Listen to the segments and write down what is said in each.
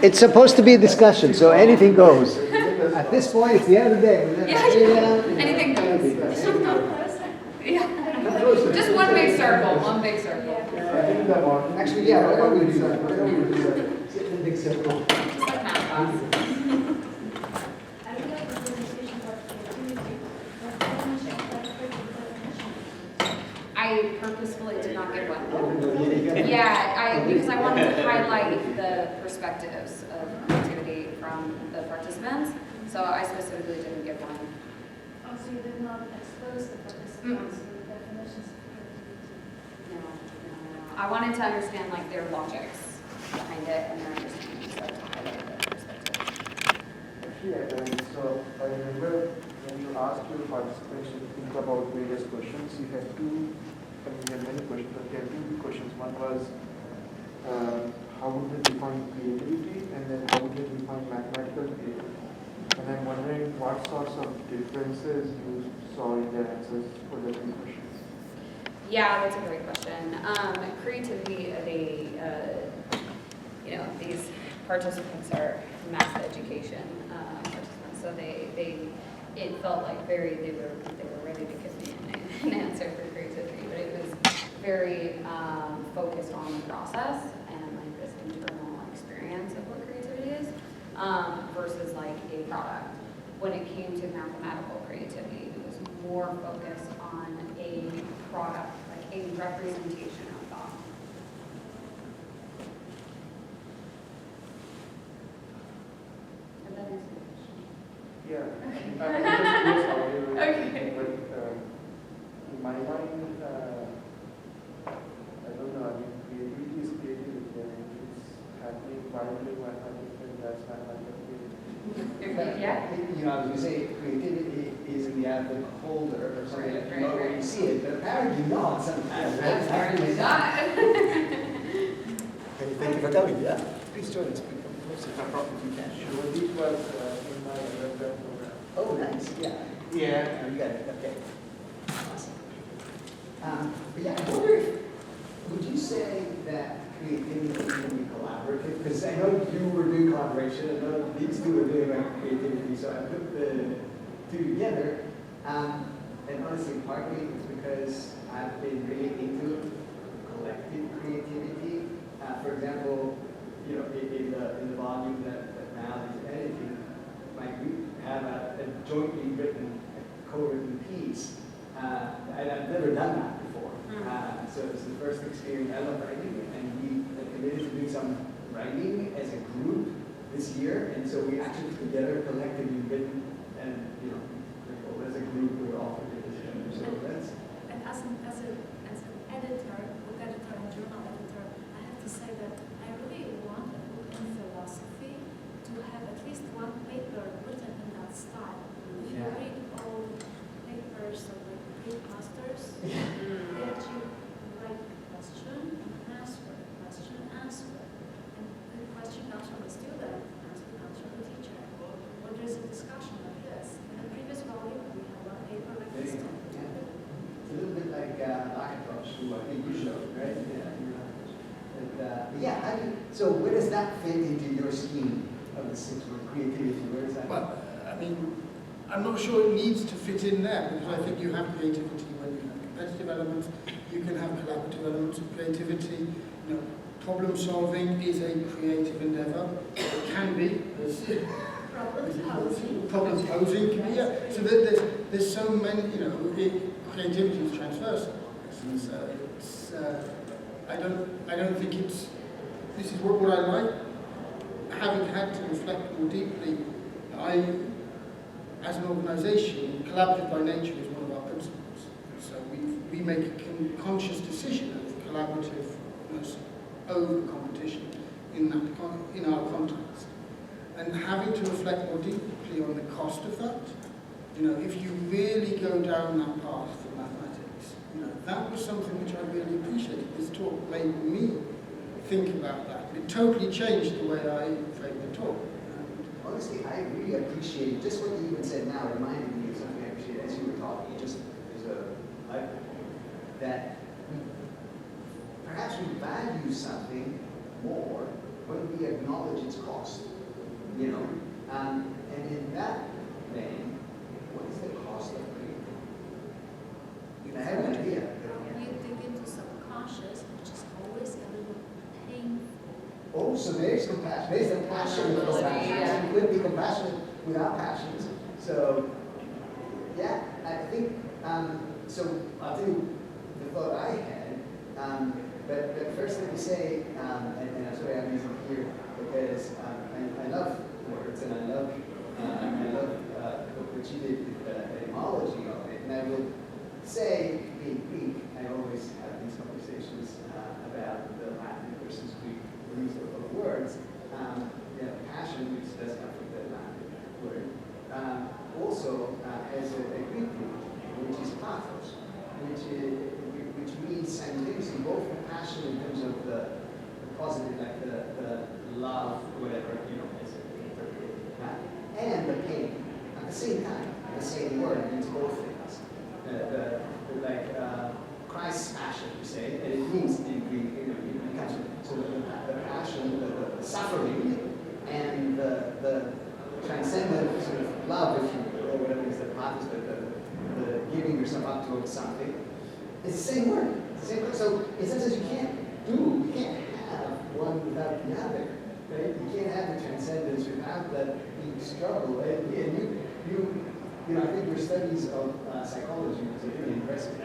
It's supposed to be a discussion, so anything goes. At this point, it's the end of the day. Anything goes. Yeah. Just one big circle, one big circle. Actually, yeah, why don't we do that? Why don't we do that? Sit in a big circle. Just like math class. I purposefully did not give one. Yeah, because I wanted to highlight the perspectives of creativity from the participants, so I specifically didn't give one. Oh, so you did not expose the participants to the definitions of creativity? No. I wanted to understand like their logics behind it and their understanding, so to highlight the perspective. Actually, so I remember when you asked your participants to think about various questions, you had two. I mean, you had many questions, but you had two questions. One was how would they define creativity, and then how would they define mathematical creativity? And I'm wondering what sorts of differences you saw in their answers for the two questions. Yeah, that's a great question. Creativity, these participants are math education participants, so it felt like they were ready to give me an answer for creativity, but it was very focused on the process and like this internal experience of what creativity is versus like a product. When it came to mathematical creativity, it was more focused on a product, like a representation of thought. Did that answer your question? Yeah, I'm just curious how they were Okay. but in my mind, I don't know, I mean, creativity is creativity, and it's happening while doing mathematics, and that's mathematical creativity. Yeah. You know, I was going to say creativity is in the eye of the beholder or something. Right, You know right, when you see it, but apparently not sometimes. Apparently not. Thank you for telling me that. Please join us. If you can. Sure, this was in my undergrad program. Oh, nice. Yeah. Yeah. You got it. Okay. Awesome. But yeah, I wonder if, would you say that creativity can be collaborative? Because I know you were doing collaboration, I know these two are doing like creativity, so I put the two together. And honestly, partly it's because I've been really into collective creativity. For example, you know, in the volume that Mal is editing, like we have a jointly written, co-written piece. And I've never done that before. So it's the first experience. I love writing, and we committed to doing some writing as a group this year. And so we actually together collectively written, and you know, as a group we were all together. So that's. And as an editor, book editor and journal editor, I have to say that I really want a book in philosophy to have at least one paper written in that style. If you read all papers of like Greek masters, they actually write question and answer, question answer. And the question comes from the student, answer comes from the teacher. Or there's a discussion like this. In the previous volume, we had one paper like this. It's a little bit like Lakatos, who I think you showed, right? Yeah. So where does that fit into your scheme of the 6 word creativity? Where is that? Well, I mean, I'm not sure it needs to fit in there, because I think you have creativity when you have competitive elements, you can have collaborative elements of creativity. You know, problem solving is a creative endeavor. It can be. Problem posing can be, yeah. So there's so many, you know, creativity is transversal. And so it's, I don't think it's, this is what I like. Having had to reflect more deeply, as an organisation, collaborative by nature is one of our principles. So we make a conscious decision of collaborativeness over competition in our context. And having to reflect more deeply on the cost of that, you know, if you really go down that path for mathematics, you know, that was something which I really appreciated. This talk made me think about that. It totally changed the way I framed the talk. Honestly, I really appreciate just what you even said now reminded me of something I appreciated as you were talking. It just is that perhaps we value something more when we acknowledge its cost, you know? And in that vein, what is the cost of creativity? I have an idea. You dig into subconscious, which is always a little painful. Oh, so there's compassion. There's the passion with compassion. Yeah. You couldn't be compassionate without passions. So, yeah, I think, so I'll tell you the thought I had. But first let me say, and I'm sorry I'm using here, because I love words and I love what you did with the etymology of it. And I will say, being Greek, I always have these conversations about the Latin versus Greek use of words. Passion, which does come from the Latin word, also has a Greek root, which is pathos, which means simultaneously both the passion in terms of the positive, like the love, whatever, is interpreted, and the pain at the same time. The same word means both things. Christ's passion, you say, and it means in Greek, it comes from so the passion, the suffering, and the transcendent sort of love, if you will, or whatever is the pathos, but the giving yourself up to something. It's the same word. It's the same word. So in some sense, you can't have one without the other. Right? You can't have the transcendence without the struggle. And I think your studies of psychology was really impressive. I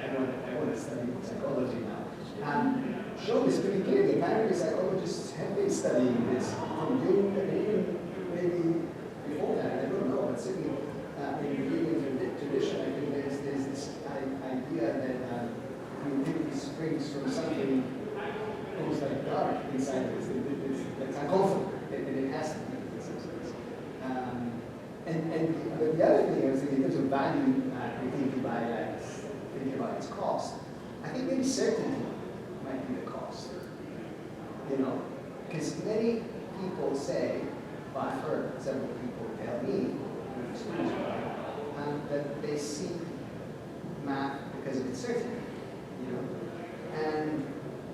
want to study psychology now. Show this pretty clearly. Apparently, psychologists have been studying this from Jung, and even maybe before that. I don't know, but certainly in the Jungian tradition, I think there's this idea that creativity springs from something almost like dark inside of us. It's uncomfortable, and it has to be in some sense. But the other thing I was thinking in terms of value creativity by thinking about its cost, I think maybe certainty might be the cost. Because many people say, well, I've heard several people tell me, that they seek math because of its certainty. And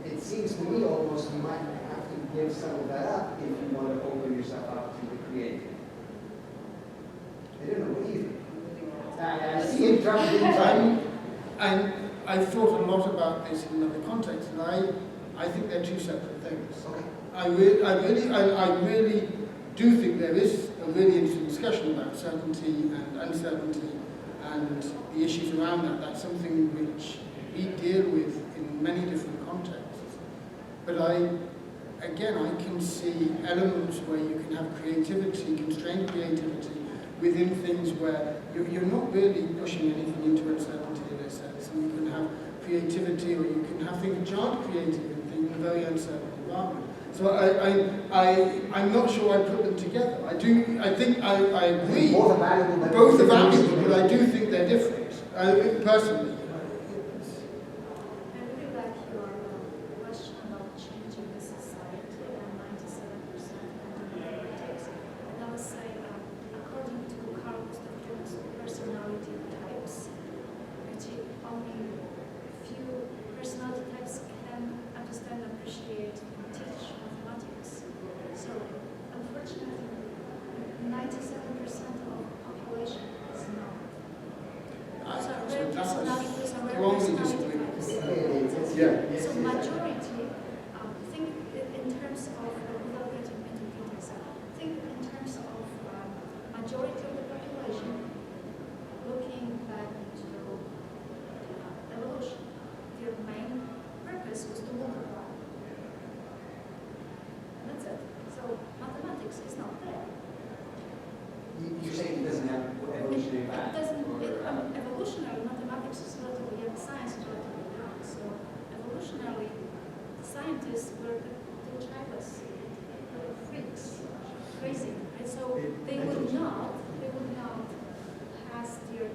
it seems to me almost you might have to give some of that up if you want to open yourself up to the creative. I don't know, what do you think? I see him trying to do I've thought a lot about this in another context, and I think they're two separate things. Okay. I really do think there is a really interesting discussion about certainty and uncertainty and the issues around that. That's something which we deal with in many different contexts. But I can see elements where you can have creativity, constrained creativity, within things where you're not really pushing anything into uncertainty in a sense. And you can have creativity, or you can have things which aren't creative in a very uncertain environment. So I'm not sure I put them together. I think I agree. Both are valuable, Both are valuable, but I do think they're different. Personally. I really like your question about changing the society and 97% and politics. And I would say, according to Carl Gustav Jung's personality types, actually only few personality types can understand, appreciate, and teach mathematics. So, unfortunately, 97% of population is not. So rare personalities are rare personality types. Yeah. So majority, think in terms of, without getting into details, think in terms of majority of the population looking back into evolution. Their main purpose was to multiply. And that's it. So mathematics is not there. You're saying it doesn't have evolutionary It value? doesn't, evolutionary mathematics is relatively young, science is relatively young. So evolutionary scientists were the childless freaks, crazy, right? So they would not pass their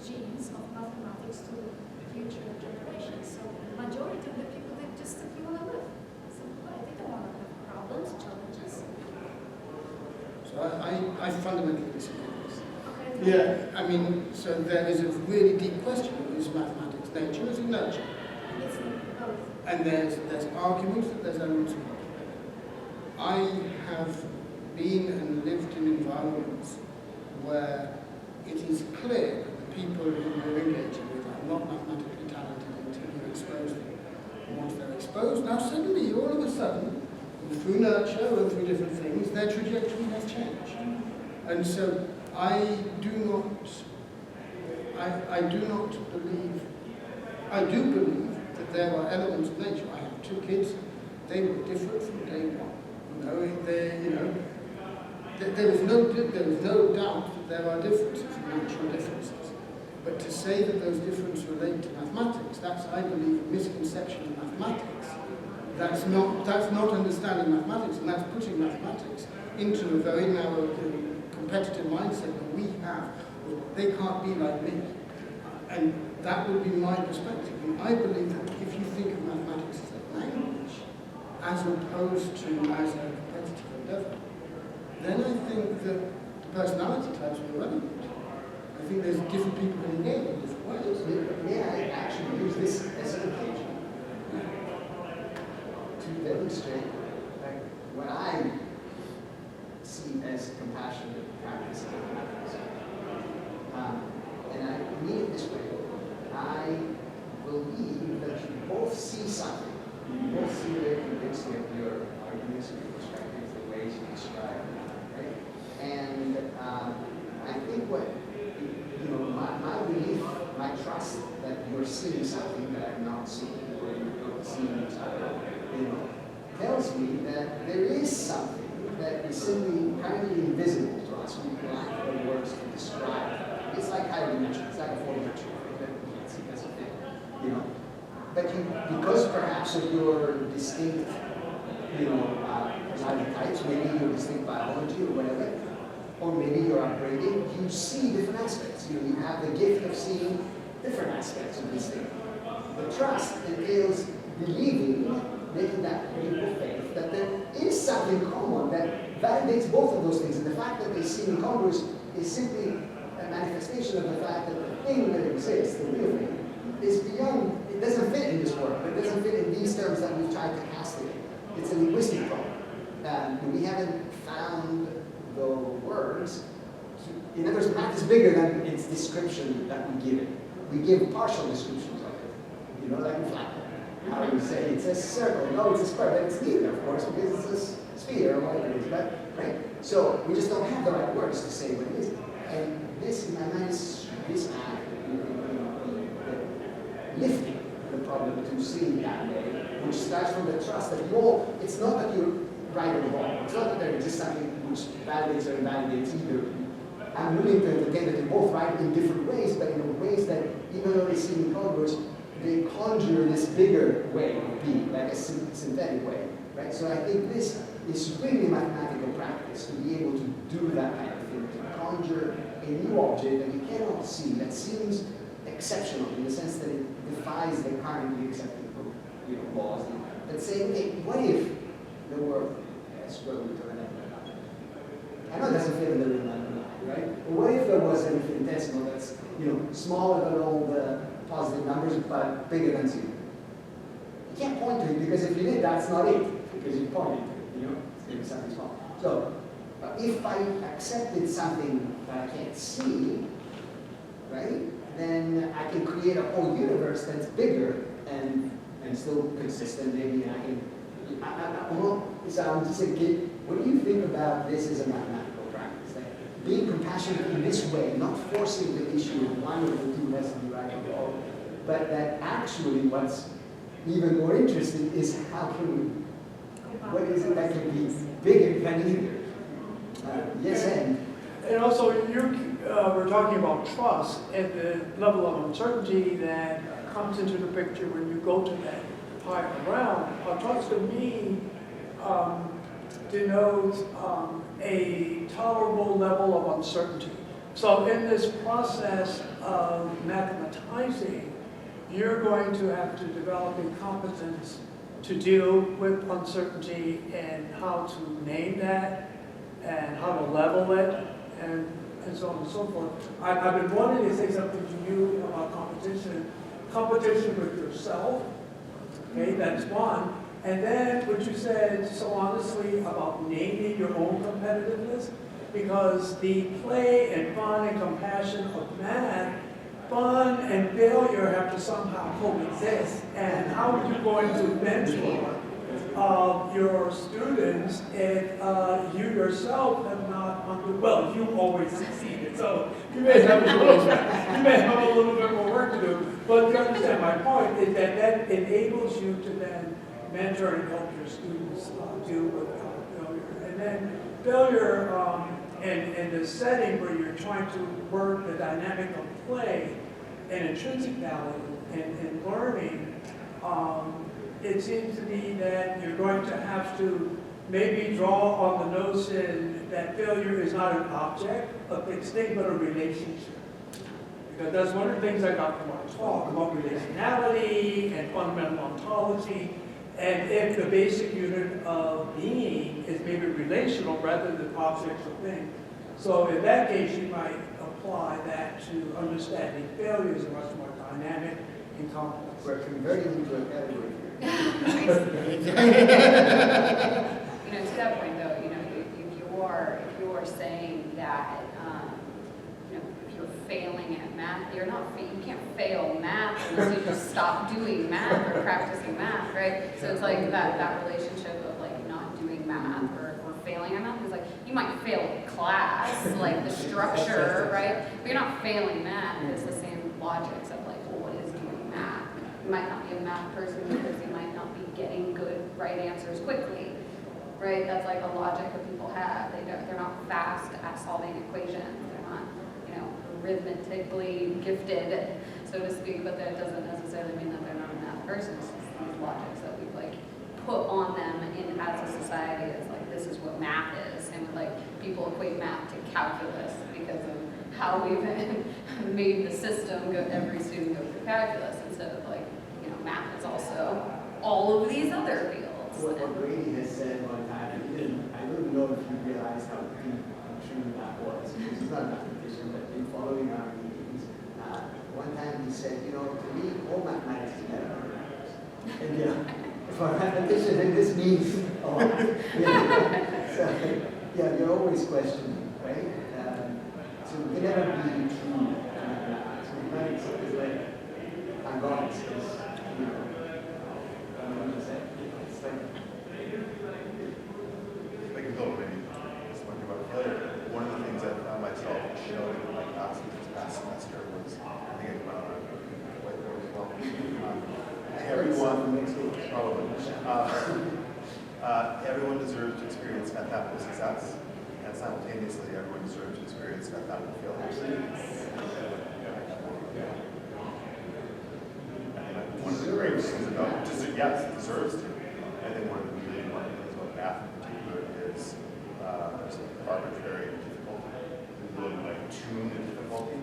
genes of mathematics to future generations. So majority of the people, they just simply want to live. Simple way. They don't want to have problems, challenges. So I fundamentally disagree with this. Okay. Yeah, I mean, so there is a really deep question: is mathematics nature, is it nurture? It's both. And there's arguments that there's elements of both. I have been and lived in environments where it is clear that the people who you're engaging with are not mathematically talented until you expose them. And once they're exposed, now suddenly, all of a sudden, through nurture and through different things, their trajectory has changed. And so I do believe that there are elements of nature. I have two kids, they were different from day one. There is no doubt that there are differences, natural differences. But to say that those differences relate to mathematics, that's, I believe, a misconception of mathematics. That's not understanding mathematics, and that's putting mathematics into a very narrow, competitive mindset that we have. They can't be like me. And that would be my perspective. And I believe that if you think of mathematics as a language, as opposed to as a competitive endeavor, then I think that personality types are relevant. I think there's different people who engage in different ways. May I actually use this as an occasion to demonstrate what I see as compassionate practice of mathematics. And I mean it this way. I believe that you both see something. You both see very convincing of your arguments, your perspectives, the ways you describe it, right? And I think what, my belief, my trust that you're seeing something that I'm not seeing, or you don't see each other, tells me that there is something that is simply currently invisible to us. We lack the words to describe it. It's like higher dimension. It's like a four dimension. That we can't see, doesn't fit. But because perhaps of your distinct, personality types, maybe your distinct biology or whatever, or maybe your upbringing, you see different aspects. You have the gift of seeing different aspects of this thing. The trust entails believing, making that leap of faith, that there is something common that validates both of those things. And the fact that they seem incongruous is simply a manifestation of the fact that the thing that exists, the real thing, is beyond, it doesn't fit in this world. It doesn't fit in these terms that we've tried to cast it. It's a linguistic problem. We haven't found the words. In other words, math is bigger than its description that we give it. We give partial descriptions of it. Like a flat. How do you say it's a circle? No, it's a square, but it's neither, of course, because it's a sphere or whatever it is. But, right? So we just don't have the right words to say what it is. And this, in my mind, is this act, lifting the problem to see that way, which starts from the trust that it's not that you're right or wrong. It's not that there exists something which validates or invalidates either. I'm willing to entertain that you're both right in different ways, but in ways that, even though they seem incongruous, they conjure this bigger way of being, like a synthetic way, right? So I think this is really mathematical practice, to be able to do that kind of thing, to conjure a new object that you cannot see, that seems exceptional in the sense that it defies the currently accepted laws. But saying, hey, what if the world has square root of an element? I know it doesn't fit in the real number, right? But what if there was an infinitesimal that's smaller than all the positive numbers, but bigger than 0? You can't point to it, because if you did, that's not it, because you pointed to it, it's going to be something small. So, if I accepted something that I can't see, right, then I can create a whole universe that's bigger and still consistent, maybe, and I can, so I'm just thinking, what do you think about this as a mathematical practice? Like, being compassionate in this way, not forcing the issue of one of the two has to be right or wrong, but that actually what's even more interesting is how can we, what is it that can be bigger than either? Yes, and also we're talking about trust and the level of uncertainty that comes into the picture when you go to that higher realm. Trust to me denotes a tolerable level of uncertainty. So in this process of mathematizing, you're going to have to develop a competence to deal with uncertainty and how to name that and how to level it and so on and so forth. I've been wanting to say something to you about competition with yourself, okay, that's one, And then what you said so honestly about naming your own competitiveness, because the play and fun and compassion of math, fun and failure have to somehow coexist. And how are you going to mentor your students if you yourself have not well, you always succeeded, so you may have a little bit more work to do. But you understand my point is that enables you to then mentor and help your students deal with failure. And then failure in the setting where you're trying to work the dynamic of play and intrinsic value and learning, it seems to me that you're going to have to maybe draw on the notion that failure is not an object, a fixed thing, but a relationship. Because that's one of the things I got from our talk about relationality and fundamental ontology. And if the basic unit of being is maybe relational rather than objects or things. So in that case, you might apply that to understanding failure as much more dynamic and complex. We're converting into a category here. You know, to that point though, you know, if you are saying that, you know, if you're failing at math, you can't fail math unless you just stop doing math or practicing math, right? So it's like that relationship of like not doing math or failing at math is like, you might fail class, like the structure, right? But you're not failing math. It's the same logics of like, well, what is doing math? You might not be a math person because you might not be getting good right answers quickly, right? That's like a logic that people have. They're not fast at solving equations. They're not, you know, arithmetically gifted, so to speak. But that doesn't necessarily mean that they're not a math person. It's just these logics that we've like put on them in as a society. It's like this is what math is, and like people equate math to calculus because of how we've made the system go. Every student go through calculus instead of like, you know, math is also all of these other fields. What Brady has said one time, I don't know if you realize how deep and true that was, because he's not a mathematician, but in following our meetings, one time he said, you know, to me, all mathematics is better than mathematics. And yeah, for a mathematician, and this means a lot. So, yeah, you're always questioning, right? So we can never be true to mathematics. Mathematics is like, thank God, it's, you know, it's like, I can go maybe just talking about failure. One of the things I found myself showing like last semester was, I think I went on a whiteboard as well. Everyone deserves to experience mathematical success, and simultaneously everyone deserves to experience mathematical failure. And one of the great things about yes, it deserves to. I think one of the really important things about math in particular is there's an arbitrary difficulty. We really like tune the difficulty,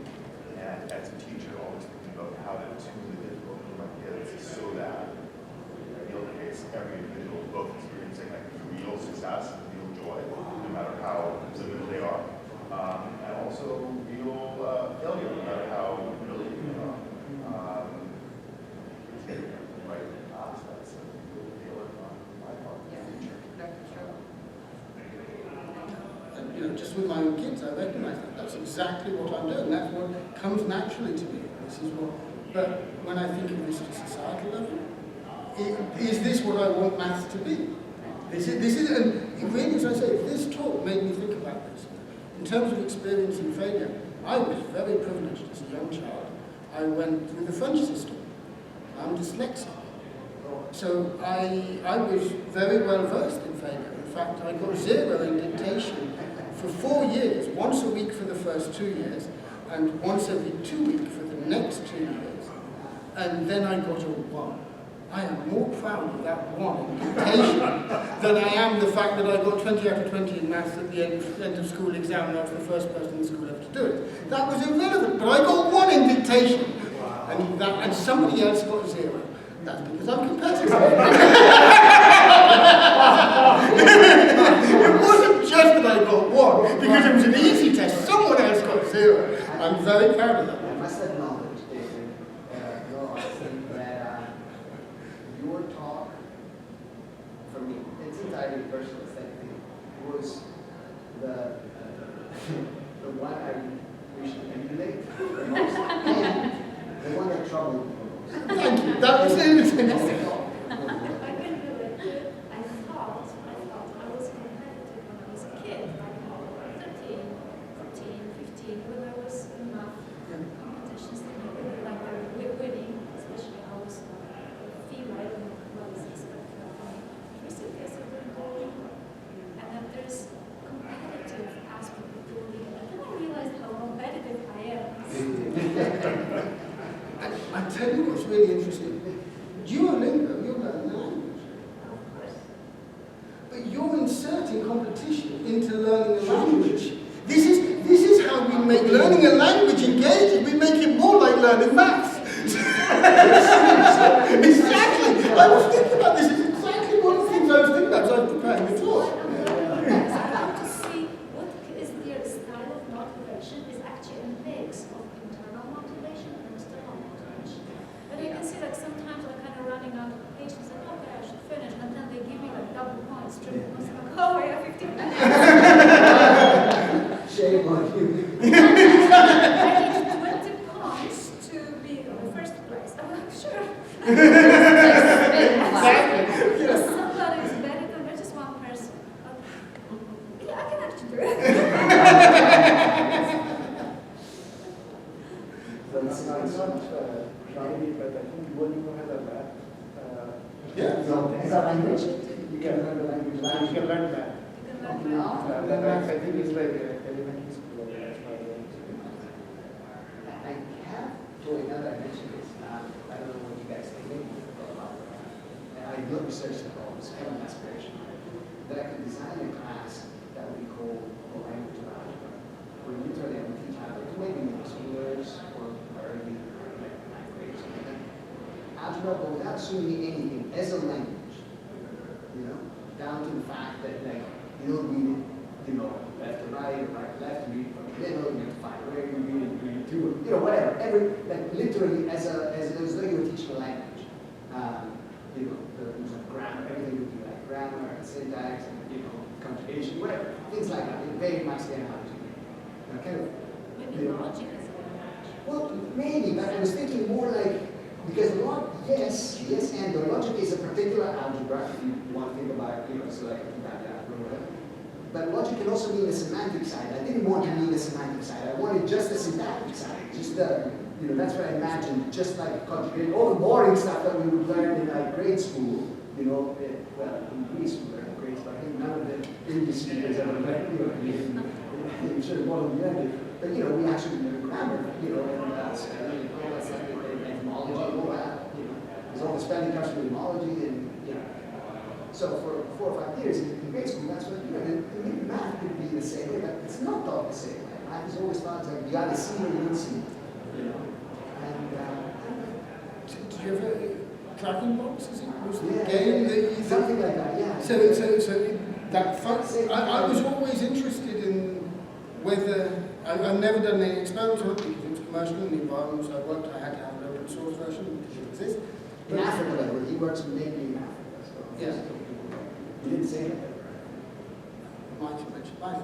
and as a teacher, always thinking about how to tune the difficulty of my kids so that in the ideal case, every individual is both experiencing like real success and real joy, no matter how limited they are, and also real failure, no matter how brilliant they are. Right? That's a real failure on my part in the future. And, you know, just with my own kids, I recognize that that's exactly what I'm doing. That's what comes naturally to me. This is what. But when I think of this at a societal level, is this what I want maths to be? This is, and really, as I say, this talk made me think about this. In terms of experiencing failure, I was very privileged as a young child. I went through the French system. I'm dyslexic. So I was very well versed in failure. In fact, I got 0 in dictation for 4 years, once a week for the first 2 years, and once every 2 weeks for the next 2 years. And then I got a 1. I am more proud of that 1 in dictation than I am the fact that I got 20 out of 20 in maths at the end of school exam, and I was the first person in school ever to do it. That was irrelevant, but I got 1 in dictation, and somebody else got 0. That's because I'm competitive. It wasn't just that I got 1, because it was an easy test. Someone else got 0. I'm very proud of that. I must acknowledge, David, that your talk it's entirely personal thing. It was the the one I wish to emulate the most, and the one that troubled me the most. Thank you. That was it. I can relate to it. I thought I was competitive when I was a kid, like 13, 14, 15, when there was enough competitions to make like winning, especially I was female and what is expected of me. Recently, I started going, and then there's competitive aspect of bullying, and then I realized how competitive I am. I tell you what's really interesting. Duolingo, you're learning a language. Of course. But you're inserting competition into learning a language. This is how we make learning a language engaging. We make it more like learning maths. Exactly. I was thinking about this. It's exactly one of the things I was thinking about as I was preparing the talk. I want to see what is their style of motivation is actually a mix of internal motivation and external motivation. But you can see like sometimes I'm kind of running out of patience and okay, I should finish, and then they give me like double points, triple points, like, oh yeah, 15 minutes. Shame on you. I need 20 points to be in the first place. I'm like, sure. Somebody is better than me, just one person. Yeah, I can actually do it. So it's not shiny, but I think Duolingo has a map. Yeah. No, it's a language. You can learn the language. You can learn that. You can learn The math, I think, is like elementary school. I have, Joey, now that I mentioned this, I don't know what you guys think, maybe you could talk about it. And I not researched the problem, it's kind of an aspiration, that I could design a class that would be called a language of algebra, where literally I would teach algebra to maybe middle schoolers or early ninth grade or something like that. Algebra, but without assuming anything as a language, you know, down to the fact that like, you don't read it, you know, left to right or right to left, you read it from the middle, you have to find where you read it, read it to, you know, whatever. Like literally as though you were teaching a language. You know, the use of grammar, everything would be like grammar and syntax and, you know, conjugation, whatever, things like that. It very much the analogy. Kind of, Maybe you know, logic is a language. well, maybe, but I was thinking more like, because yes, and the logic is a particular algebra, if you want to think about, you know, so like algebra or whatever. But logic can also mean the semantic side. I didn't want to mean the semantic side. I wanted just the syntactic side, just the, you know, that's what I imagined, just like conjugate, all the boring stuff that we would learn in like grade school, you know, well, in Greece we learned grade school. I think none of the English speakers ever learned, you know, I'm sure one of them did. But, you know, we actually learned grammar, you know, and all that stuff, and etymology and all that, you know. There's all the spelling comes from etymology and, you know. So for 4 or 5 years in grade school, that's what, you know, and maybe math could be the same way, but it's not taught the same way. Math is always taught like you either see or you don't see, you know. And, Did you ever tracking box? Is it was the yeah, game that you something like that, yeah. So that I was always interested in whether I've never done any experiments on it because it was commercial in the environments I worked. I had to have an open source version because it exists. In Africa, where he works mainly in Africa, so. Yeah. You didn't say that. Might have mentioned life,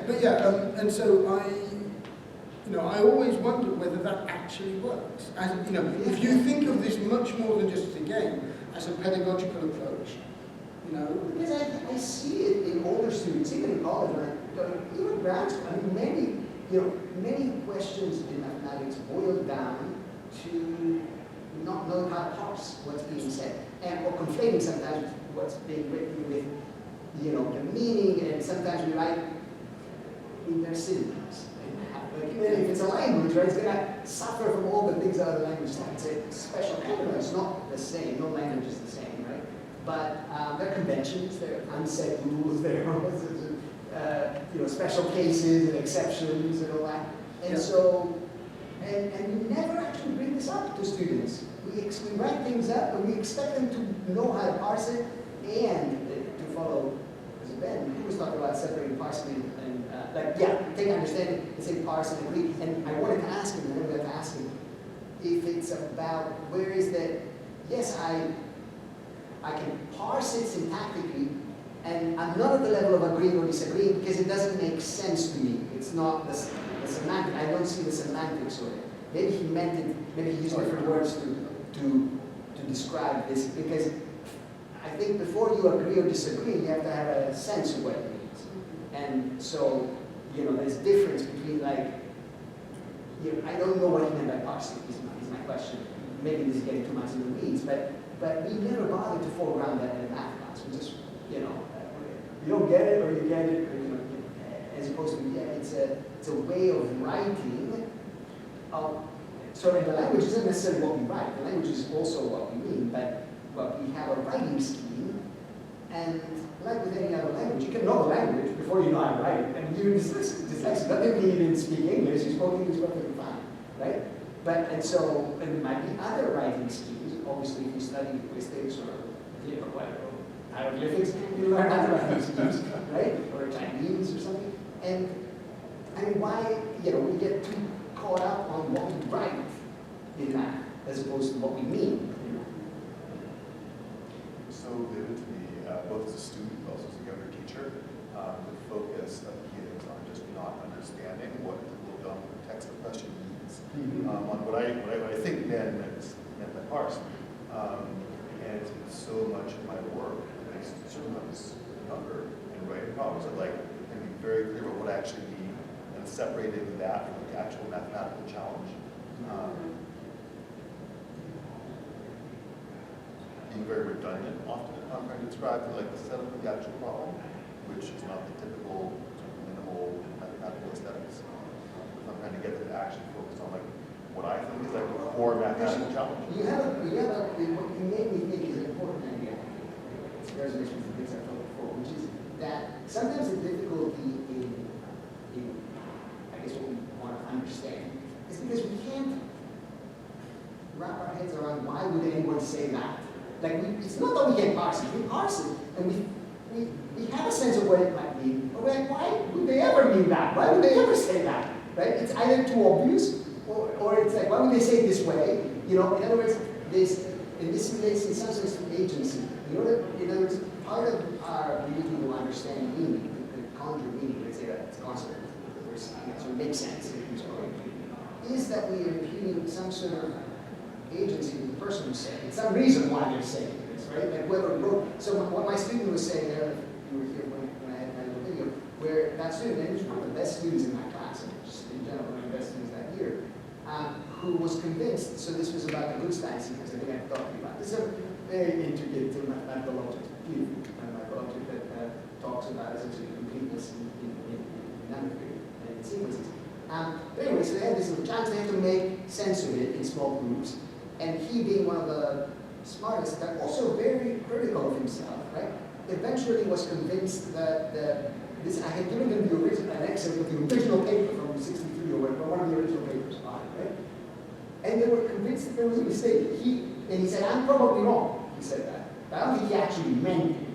but yeah, and so I always wondered whether that actually works. As you know, if you think of this much more than just as a game, as a pedagogical approach, you know. Because I see it in older students, even in college, right? Even grad school. I mean, many questions in mathematics boil down to not knowing how to parse what's being said, or conflating sometimes what's being written with, you know, the meaning, and sometimes we write in their synonyms. Like, even if it's a language, right, it's going to suffer from all the things that other languages have. It's a special category. It's not the same. No language is the same, right? But there are conventions, there are unsaid rules, there are special cases and exceptions and all that. And so, and we never actually bring this up to students. We write things up and we expect them to know how to parse it and to follow. Because Ben, he was talking about separating parsing and take understanding and say parse and agree. And I wanted to ask him, if it's about where is that, yes, I I can parse it syntactically, and I'm not at the level of agreeing or disagreeing because it doesn't make sense to me. It's not the semantic. I don't see the semantics of it. Maybe he meant it. Maybe he used different words to describe this, because I think before you agree or disagree, you have to have a sense of what it means. And so, there's a difference between like, I don't know what he meant by parsing, is my question. Maybe this is getting too much in the weeds, but we never bothered to foreground that in a math class. We just, you don't get it or you get it, or, as opposed to, it's a way of writing. So the language isn't necessarily what we write. The language is also what we mean, but we have a writing scheme, and like with any other language, you can know the language before you know how to write it. And you're dyslexic. Doesn't mean you didn't speak English. You spoke English perfectly fine, right? And there might be other writing schemes. Obviously, if you study linguistics or hieroglyphics, you learn other writing schemes, right? Or Chinese or something. And I mean, why we get too caught up on what we write in math as opposed to what we mean. So vivid to me, both as a student but also as a younger teacher, the focus of kids on just not understanding what the little dumb text of question means. On what I think meant by parse. And it's so much of my work, and certainly when I was younger and writing problems, I'd like to be very clear about what I actually mean and separating that from the actual mathematical challenge. Being very redundant often if I'm trying to describe like the setup of the actual problem, which is not the typical sort of minimal mathematical aesthetics. If I'm trying to get them to actually focus on like what I think is like the core mathematical challenge. What you made me think is an important idea. It's a resonance with the things I've told before, which is that sometimes the difficulty in I guess what we want to understand is because we can't wrap our heads around why would anyone say that. Like it's not that we can't parse it, we parse it, and we have a sense of what it might mean. But we're like, why would they ever mean that? Why would they ever say that? Right? It's either too obvious, or it's like, why would they say it this way? In other words, this relates in some sense to agency. In other words, part of our ability to understand meaning, the conjure meaning, let's say that it's constant, so it makes sense, is that we are imputing some sort of agency to the person who's saying it, some reason why they're saying this, right? Like whoever wrote. So what my student was saying, you were here when I had my little video, where that student, and he was one of the best students in my class, and just in general, one of the best students that year, who was convinced. So this was about the Goodstein sequence. I think I've talked to you about. This is a very intricate mathematical logic, mathematical logic that talks about essentially completeness in number theory and in sequences. But anyway, so they had this little chance. They had to make sense of it in small groups. And he, being one of the smartest, but also very critical of himself, right, eventually was convinced that this, I had given him an excerpt of the original paper from 63 or whatever, one of the original papers on it, right? And they were convinced that there was a mistake. And he said, I'm probably wrong, he said that. But I don't think he actually meant it.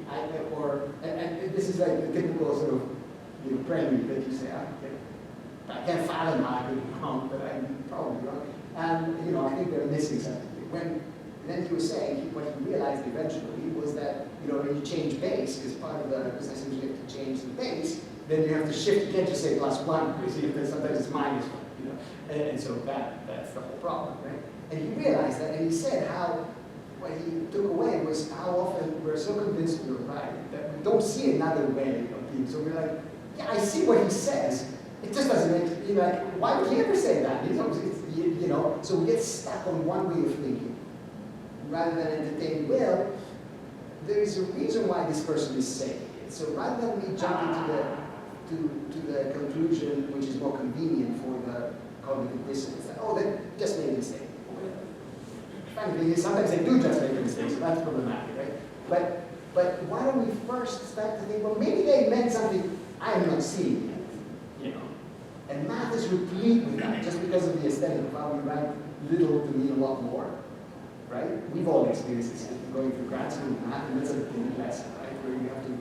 And this is like the typical sort of prelude that you say, I can't fathom how I could be wrong, but I'm probably wrong. And I think they're missing something. Then he was saying what he realized eventually was that when you change base, because part of the business is you have to change the base, then you have to shift. You can't just say +1 because sometimes it's -1. And so that's the whole problem, right? And he realized that, and he said how what he took away was how often we're so convinced we're right that we don't see another way of being. So we're like, yeah, I see what he says. It just doesn't make, why would he ever say that? So we get stuck on one way of thinking rather than entertain, well, there is a reason why this person is saying it. So rather than we jump into the conclusion which is more convenient for the cognitive dissonance, that, they just made a mistake. Frankly, sometimes they do just make a mistake, so that's problematic, right? But why don't we first start to think, well, maybe they meant something I am not seeing yet. And math is replete with that, just because of the aesthetic of how we write little to mean a lot more, right? We've all experienced this going through grad school math, and that's a big lesson, right? Where you have to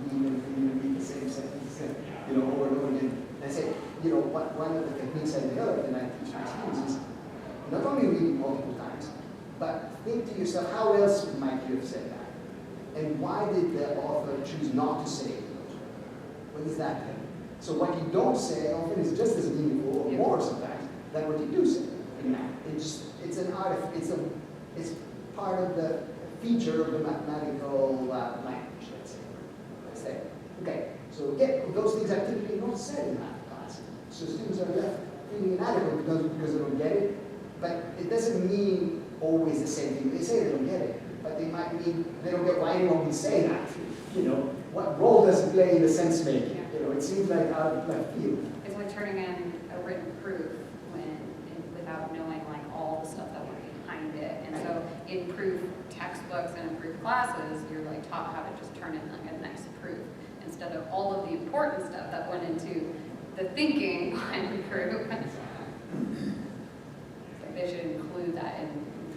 read the same sentence, over and over again. And I say, one of the techniques I developed and I teach my students is not only read multiple times, but think to yourself, how else might you have said that? And why did the author choose not to say it in those words? What does that mean? So what you don't say often is just as meaningful or more sometimes than what you do say in math. It's an art, it's part of the feature of the mathematical language, let's say. Okay, so again, those things are typically not said in math class. So students are left feeling inadequate because they don't get it, but it doesn't mean always the same thing. They say they don't get it, but they might mean they don't get why anyone would say that. You know, what role does it play in the sense making? You know, it seems like out of left field. It's like turning in a written proof without knowing like all the stuff that went behind it. And so in proof textbooks and in proof classes, you're like taught how to just turn in like a nice proof instead of all of the important stuff that went into the thinking behind the proof. So they should include that in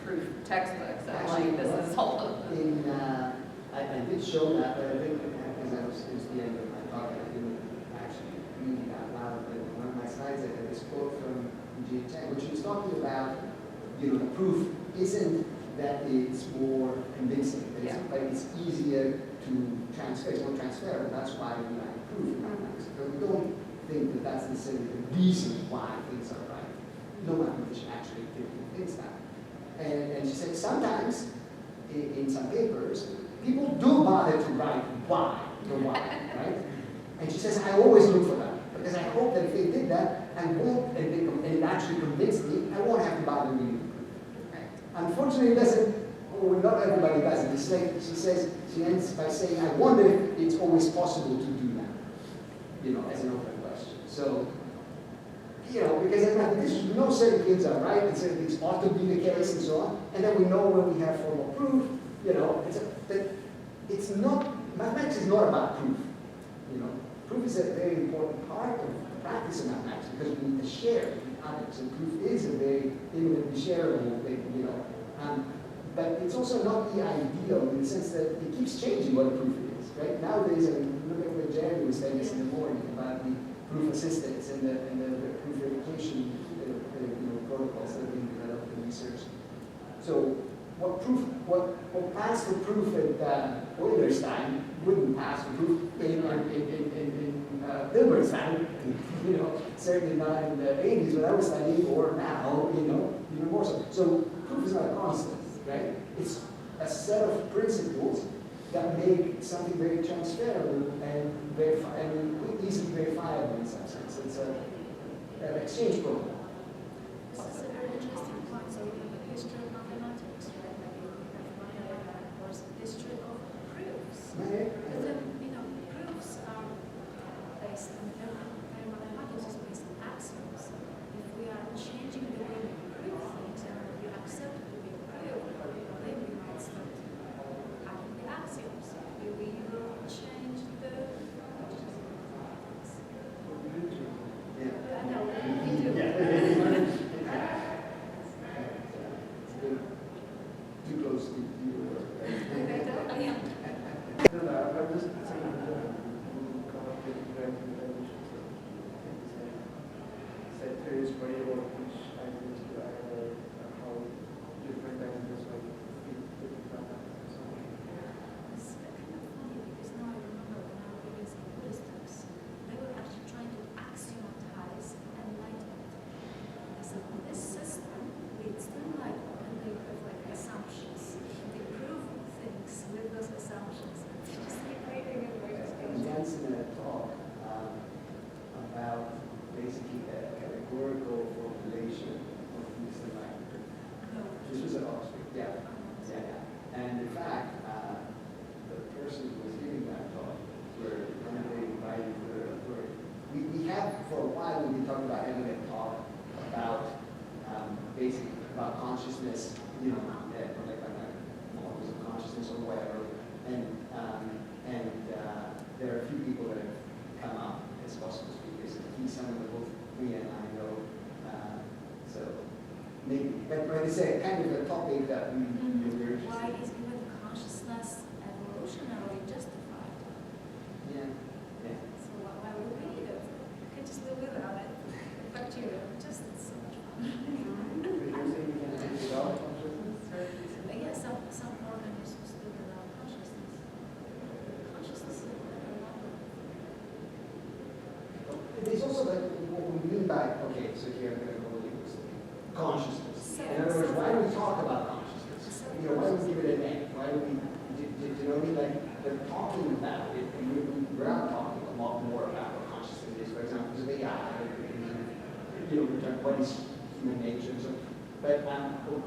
proof textbooks. That like this is all of them. I did show that, but I think because it was the end of my talk, I didn't actually read it out loud. But in one of my slides, I had this quote from G. Tang, which was talking about, the proof isn't that it's more convincing, but it's easier to transfer, it's more transferable. That's why we like proof in mathematics. But we don't think that that's necessarily the reason why things are right. No mathematician actually thinks that. And she said sometimes, in some papers, people do bother to write why, the why, right? And she says, I always look for that, because I hope that if they did that, and it actually convinced me, I won't have to bother reading the proof. Right. Unfortunately, it doesn't, or not everybody does it. It's like, she ends by saying, I wonder if it's always possible to do that, as an open question. So, because as mathematicians, we know certain things are right, and certain things ought to be the case, and so on, and then we know when we have formal proof, it's not, mathematics is not about proof, Proof is a very important part of the practice of mathematics because we need to share it with others, and proof is a very imminently shareable thing, but it's also not the ideal in the sense that it keeps changing what a proof is, right? Nowadays, look at what Jeremy was saying in the morning about the proof assistance and the proof verification protocols that are being developed and researched. So what passed for proof at Euler's time wouldn't pass for proof in Hilbert's time, certainly not in the 80s when I was studying, or now, even more so. So proof is not a constant, right? It's a set of principles that make something very transferable and easily verifiable in some sense. It's an exchange program. This is a very interesting point. So we have a history of mathematics, right? Like we have one course, history of proofs. Okay. But then, proofs are based on mathematics is based on axioms. If we are changing the way we prove things and we accept to be proved, then we might start adding the axioms. We will change the I know, we do. Too close to you. Yeah. I'm just saying to come up with different dimensions of set theories for about which ideas to add or how different ideas might fit different mathematics. It's kind of funny because now I remember when I was reading some Buddhist texts, they were actually trying to axiomatize enlightenment. So this system leads to enlightenment, and they have like assumptions. They prove things with those assumptions. It's just like creating a Jansen had a talk about basically a categorical formulation of this enlightenment. This was at Oxford, yeah. And in fact, the person who was giving that talk were one of the invited for we have for a while we've been talking about having a talk about basically about consciousness, like models of consciousness or whatever, and there are a few people that have come up as possible speakers. He's someone that both we and I know, so maybe. But it's a kind of a topic that we're interested in. Why is even consciousness evolutionarily justified? Yeah. So why would we need it? We could just live without it. But just it's so much fun. You're saying you can live without consciousness? But yeah, some organisms live without consciousness. we mean by, okay, so here I'm gonna go use consciousness. In other words, why do we talk about consciousness? You know, why do we give it a name? Why do we, you know what I mean? Like, they're talking about it, and we're not talking a lot more about what consciousness is, for example, because of AI, you know, what is human nature, so, but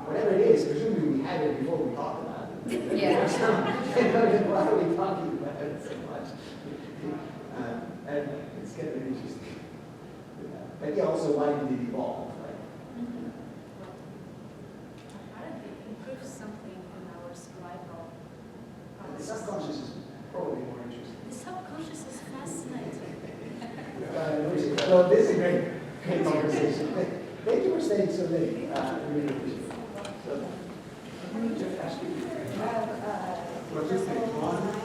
whatever it is, presumably we had it before we talked about it. Yeah. Why are we talking about it so much? And it's kind of interesting. But yeah, also, why did it evolve? Right? Apparently, it improves something in our survival. The subconscious is probably more interesting. The subconscious is fascinating. Well, this is a great conversation. Thank you for staying so late. Really appreciate it. So, let me just ask you. Just one